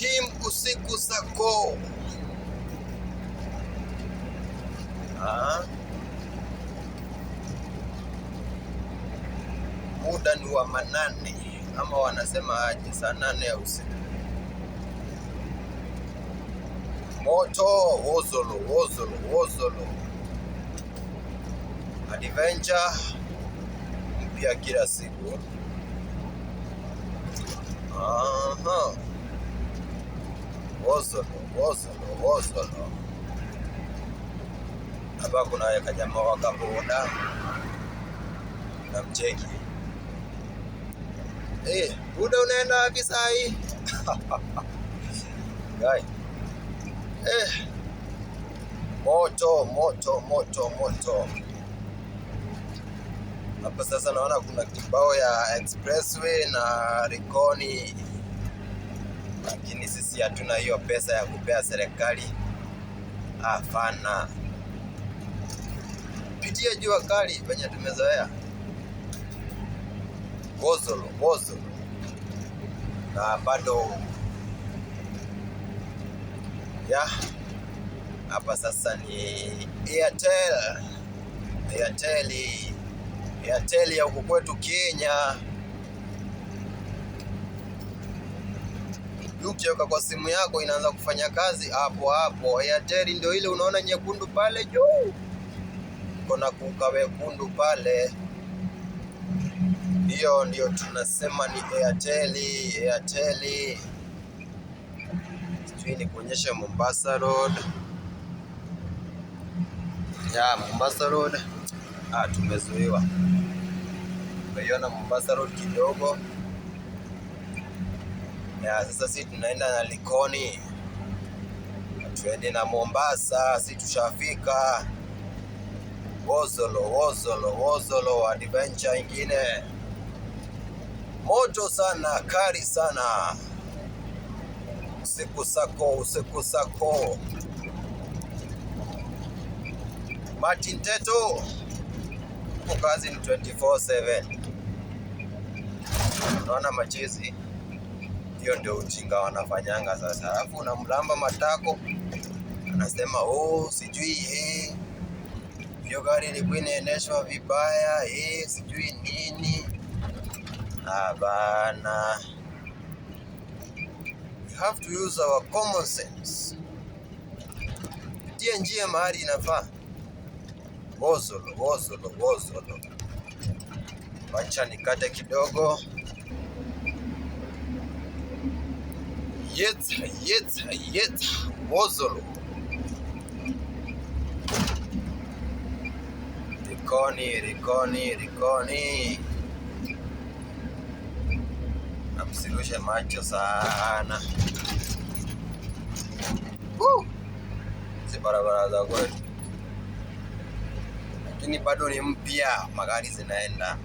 Team Usiku Sacco. Muda ni wa manane ama wanasema aje, saa 8 ya usiku. Moto Wozolo adventure mpya kila siku. Wozolo. Hapa kuna kajamaa wakaboda na mcheki. Buda unaenda wapi saa hii? Guy. Moto. Hapa sasa naona kuna kibao ya expressway na Likoni. Lakini sisi hatuna hiyo pesa ya kupea serikali. Hapana. Pitia jua kali penye tumezoea. Wozolo. Na bado hapa sasa ni Airtel ya huko kwetu Kenya. Ukiweka kwa simu yako inaanza kufanya kazi hapo. Airtel ndio ile unaona nyekundu pale juu. Kuna kukawekundu pale. Hiyo ndio tunasema ni Airtel. Sijui ni kuonyesha Mombasa Road. Mombasa Road. Tumezuiwa. Umeiona Mombasa Road kidogo. Sasa sisi tunaenda na Likoni. Tuende na Mombasa, sisi tushafika. Wozolo adventure ingine. Moto sana, kari sana. Usiku Sacco. Martin Teto. Kwa kazi ni 24/7. Unaona machizi. Hiyo ndio ujinga wanafanyanga sasa. Alafu unamlamba matako. Anasema sijui hiyo gari ilikuwa inaendeshwa vibaya, sijui nini. Bana. We have to use our common sense. Tia njia mahali inafaa. Wozolo. Wacha nikate kidogo. Yet. Wozolo. Likoni. Namsirushe macho sana. Si barabara za kwetu. Lakini bado ni mpya, magari zinaenda.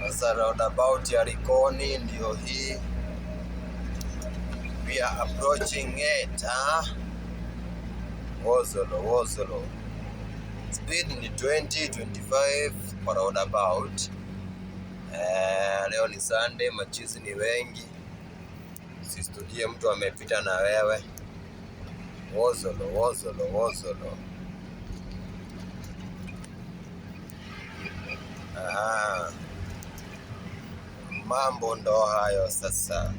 Sasa roundabout ya Likoni ndio hii. We are approaching it. Wozolo. Speed ni 20-25 kwa roundabout. Leo ni Sunday, machizi ni wengi. Sistudie mtu amepita na wewe. Wozolo. Mambo ndo hayo sasa.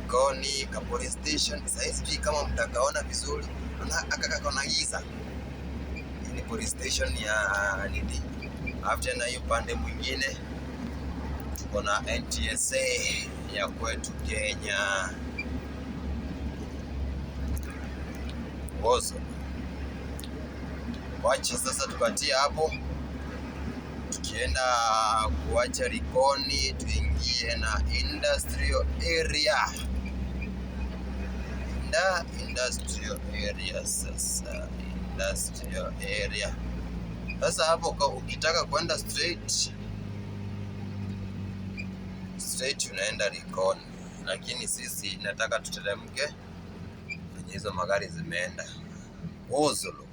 Likoni ka police station. Sasa hivi kama mtakaona vizuri, akakona giza. Ni police station ya nini? After na hiyo pande mwingine tuko na NTSA ya kwetu Kenya. Wozolo. Wacha sasa tukatia hapo. Tukienda kuacha Likoni tuingie na industrial area. Industrial area. Sasa hapo ukitaka kwenda straight unaenda Likoni. Lakini sisi nataka tuteremke kwenye hizo magari zimeenda. Wozolo.